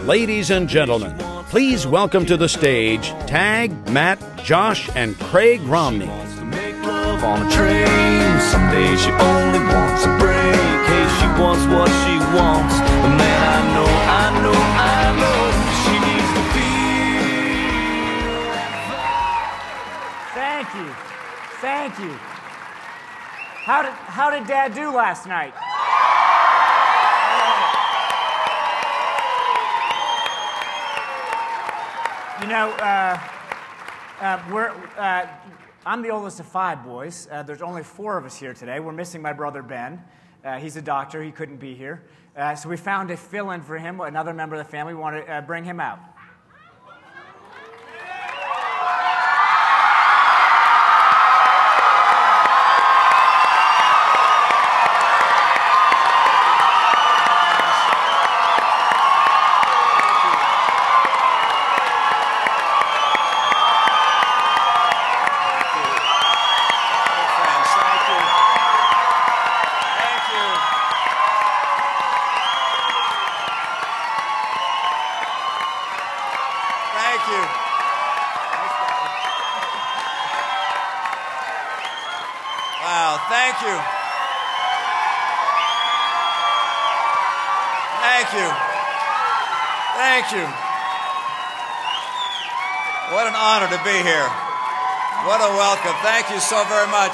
Ladies and gentlemen, please welcome to the stage Tag, Matt, Josh, and Craig Romney. On a train, someday she only wants a break. Hey, she wants what she wants. But man, I know she needs to feel. Thank you. Thank you. How did Dad do last night? You know, I'm the oldest of 5 boys. There's only 4 of us here today. We're missing my brother Ben. He's a doctor. He couldn't be here. So we found a fill-in for him, another member of the family. We want to bring him out. Thank you. What an honor to be here. What a welcome. Thank you so very much.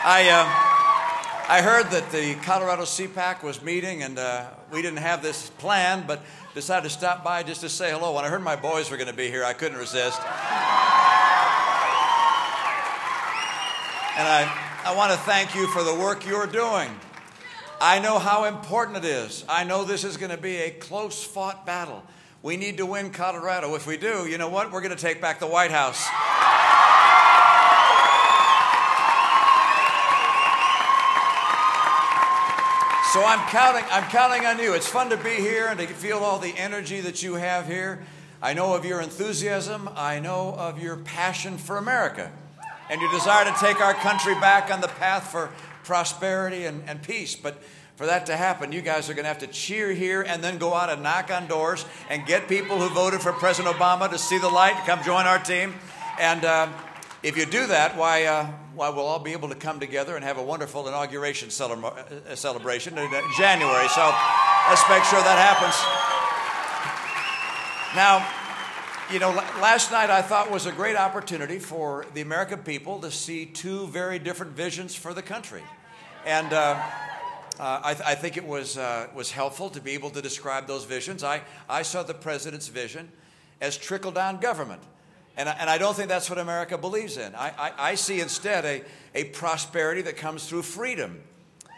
I heard that the Colorado CPAC was meeting, and we didn't have this planned, but decided to stop by just to say hello. When I heard my boys were going to be here, I couldn't resist. And I want to thank you for the work you're doing. I know how important it is. I know this is going to be a close-fought battle. We need to win Colorado. If we do, you know what? We're going to take back the White House. So I'm counting on you. It's fun to be here and to feel all the energy that you have here. I know of your enthusiasm. I know of your passion for America and your desire to take our country back on the path for prosperity and peace. But for that to happen, you guys are going to have to cheer here and then go out and knock on doors and get people who voted for President Obama to see the light and come join our team. And if you do that, why we'll all be able to come together and have a wonderful inauguration celebration in January. So let's make sure that happens. Now, you know, last night I thought was a great opportunity for the American people to see 2 very different visions for the country. And I think it was helpful to be able to describe those visions. I saw the president's vision as trickle-down government. And I don't think that's what America believes in. I see instead a prosperity that comes through freedom.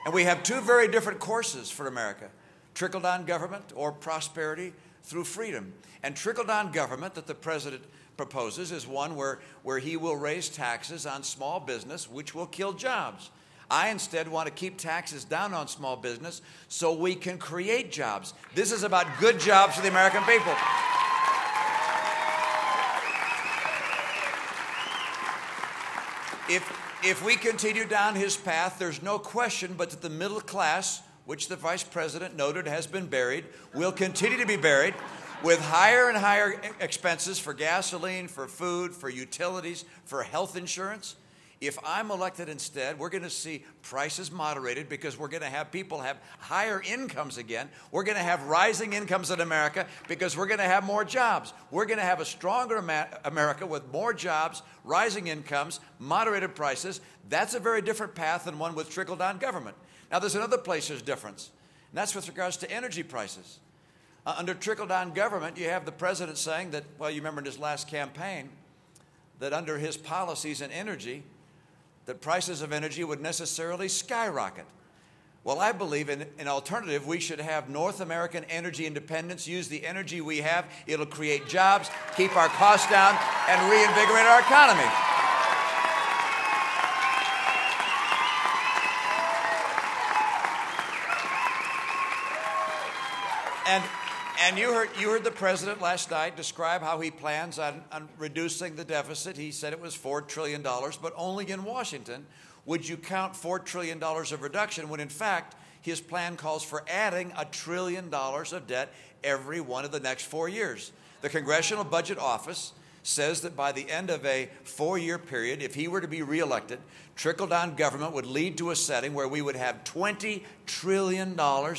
And we have 2 very different courses for America: trickle-down government or prosperity through freedom. And trickle-down government that the president proposes is one where he will raise taxes on small business, which will kill jobs. I instead want to keep taxes down on small business so we can create jobs. This is about good jobs for the American people. If we continue down his path, there's no question but that the middle class, which the vice president noted has been buried, will continue to be buried with higher and higher expenses for gasoline, for food, for utilities, for health insurance. If I'm elected instead, we're going to see prices moderated because we're going to have people have higher incomes again. We're going to have rising incomes in America because we're going to have more jobs. We're going to have a stronger America with more jobs, rising incomes, moderated prices. That's a very different path than one with trickle-down government. Now, there's another place there's difference, and that's with regards to energy prices. Under trickle-down government, you have the president saying that, well, you remember in his last campaign, that under his policies in energy, that prices of energy would necessarily skyrocket. Well, I believe in an alternative. We should have North American energy independence, use the energy we have. It'll create jobs, keep our costs down, and reinvigorate our economy. And you heard the president last night describe how he plans on reducing the deficit. He said it was $4 trillion, but only in Washington would you count $4 trillion of reduction when, in fact, his plan calls for adding $1 trillion of debt every one of the next 4 years. The Congressional Budget Office says that by the end of a 4-year period, if he were to be reelected, trickle-down government would lead to a setting where we would have $20 trillion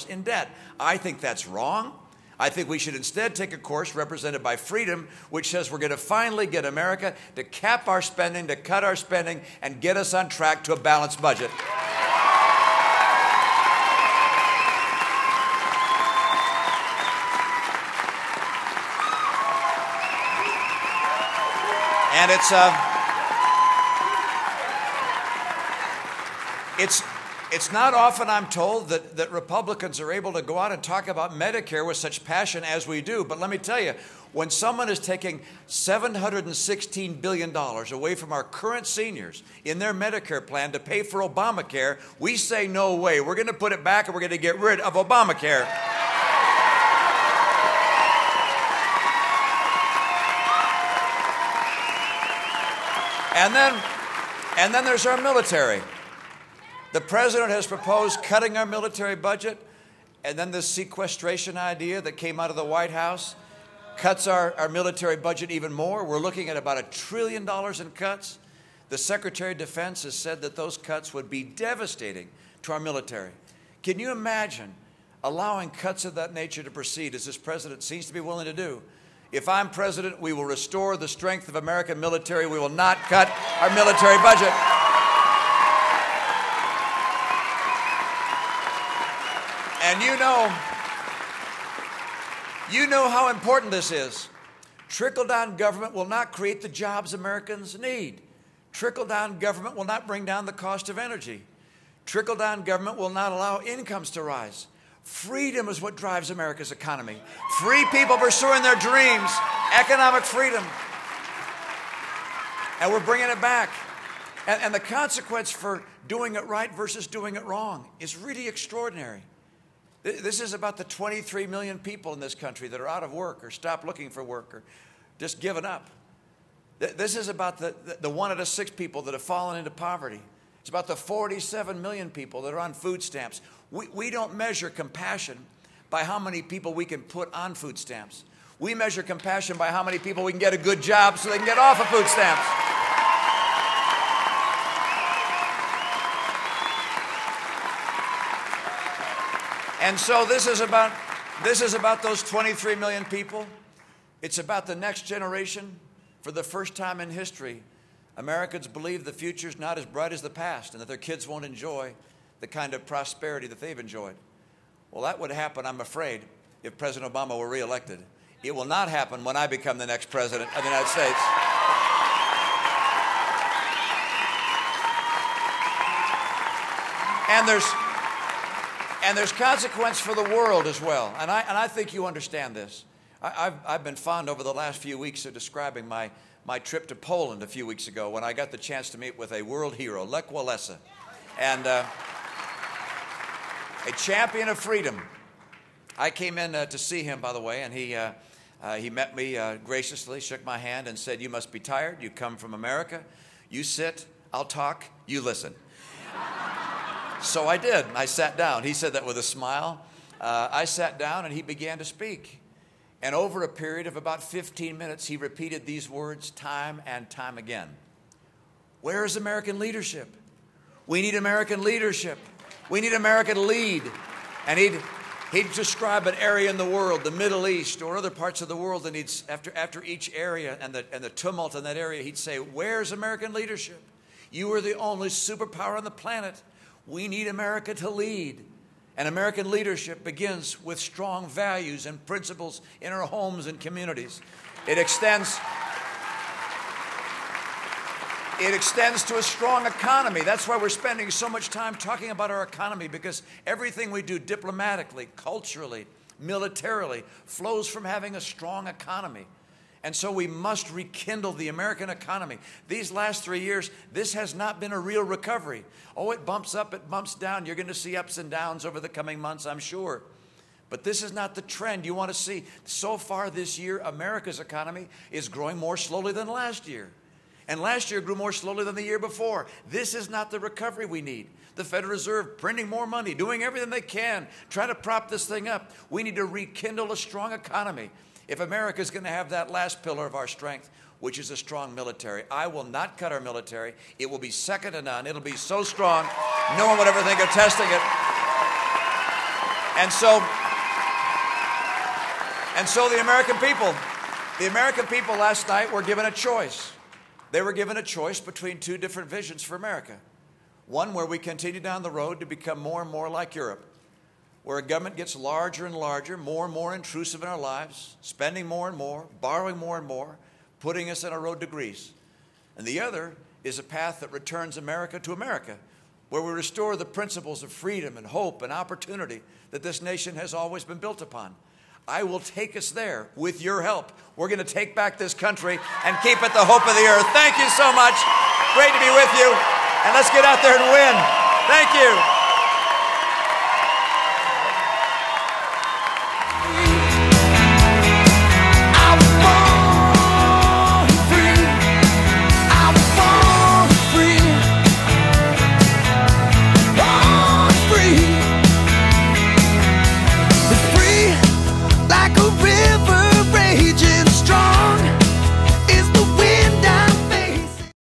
in debt. I think that's wrong. I think we should instead take a course represented by freedom, which says we're going to finally get America to cap our spending, to cut our spending, and get us on track to a balanced budget. And it's not often, I'm told, that Republicans are able to go out and talk about Medicare with such passion as we do. But let me tell you, when someone is taking $716 billion away from our current seniors in their Medicare plan to pay for Obamacare, we say no way. We're going to put it back and we're going to get rid of Obamacare. And then there's our military. The president has proposed cutting our military budget, and then this sequestration idea that came out of the White House cuts our military budget even more. We're looking at about $1 trillion in cuts. The Secretary of Defense has said that those cuts would be devastating to our military. Can you imagine allowing cuts of that nature to proceed, as this president seems to be willing to do? If I'm president, we will restore the strength of American military. We will not cut our military budget. And you know how important this is. Trickle-down government will not create the jobs Americans need. Trickle-down government will not bring down the cost of energy. Trickle-down government will not allow incomes to rise. Freedom is what drives America's economy. Free people pursuing their dreams, economic freedom. And we're bringing it back. And the consequence for doing it right versus doing it wrong is really extraordinary. This is about the 23 million people in this country that are out of work or stopped looking for work or just given up. This is about the 1 out of 6 people that have fallen into poverty. It's about the 47 million people that are on food stamps. We don't measure compassion by how many people we can put on food stamps. We measure compassion by how many people we can get a good job so they can get off of food stamps. And so this is about those 23 million people. It's about the next generation. For the first time in history, Americans believe the future's not as bright as the past and that their kids won't enjoy the kind of prosperity that they've enjoyed. Well, that would happen, I'm afraid, if President Obama were reelected. It will not happen when I become the next president of the United States. And there's consequence for the world as well. And I think you understand this. I've been fond over the last few weeks of describing my trip to Poland a few weeks ago when I got the chance to meet with a world hero, Lech Walesa, and a champion of freedom. I came in to see him, by the way, and he met me graciously, shook my hand, and said, "You must be tired. You come from America. You sit, I'll talk, you listen." So I did. I sat down. He said that with a smile. I sat down, and he began to speak. And over a period of about 15 minutes, he repeated these words time and time again. Where is American leadership? We need American leadership. We need America to lead. And he'd describe an area in the world, the Middle East or other parts of the world, and after each area and the tumult in that area, he'd say, where's American leadership? You are the only superpower on the planet. We need America to lead. And American leadership begins with strong values and principles in our homes and communities. It extends to a strong economy. That's why we're spending so much time talking about our economy, because everything we do diplomatically, culturally, militarily flows from having a strong economy. And so we must rekindle the American economy. These last 3 years, this has not been a real recovery. Oh, it bumps up, it bumps down. You're going to see ups and downs over the coming months, I'm sure. But this is not the trend you want to see. So far this year, America's economy is growing more slowly than last year. And last year grew more slowly than the year before. This is not the recovery we need. The Federal Reserve printing more money, doing everything they can, trying to prop this thing up. We need to rekindle a strong economy if America is going to have that last pillar of our strength, which is a strong military. I will not cut our military. It will be second to none. It'll be so strong, no one would ever think of testing it. And so the American people last night were given a choice. They were given a choice between two different visions for America. One where we continue down the road to become more and more like Europe, where a government gets larger and larger, more and more intrusive in our lives, spending more and more, borrowing more and more, putting us on a road to Greece. And the other is a path that returns America to America, where we restore the principles of freedom and hope and opportunity that this nation has always been built upon. I will take us there with your help. We're going to take back this country and keep it the hope of the earth. Thank you so much. Great to be with you. And let's get out there and win. Thank you.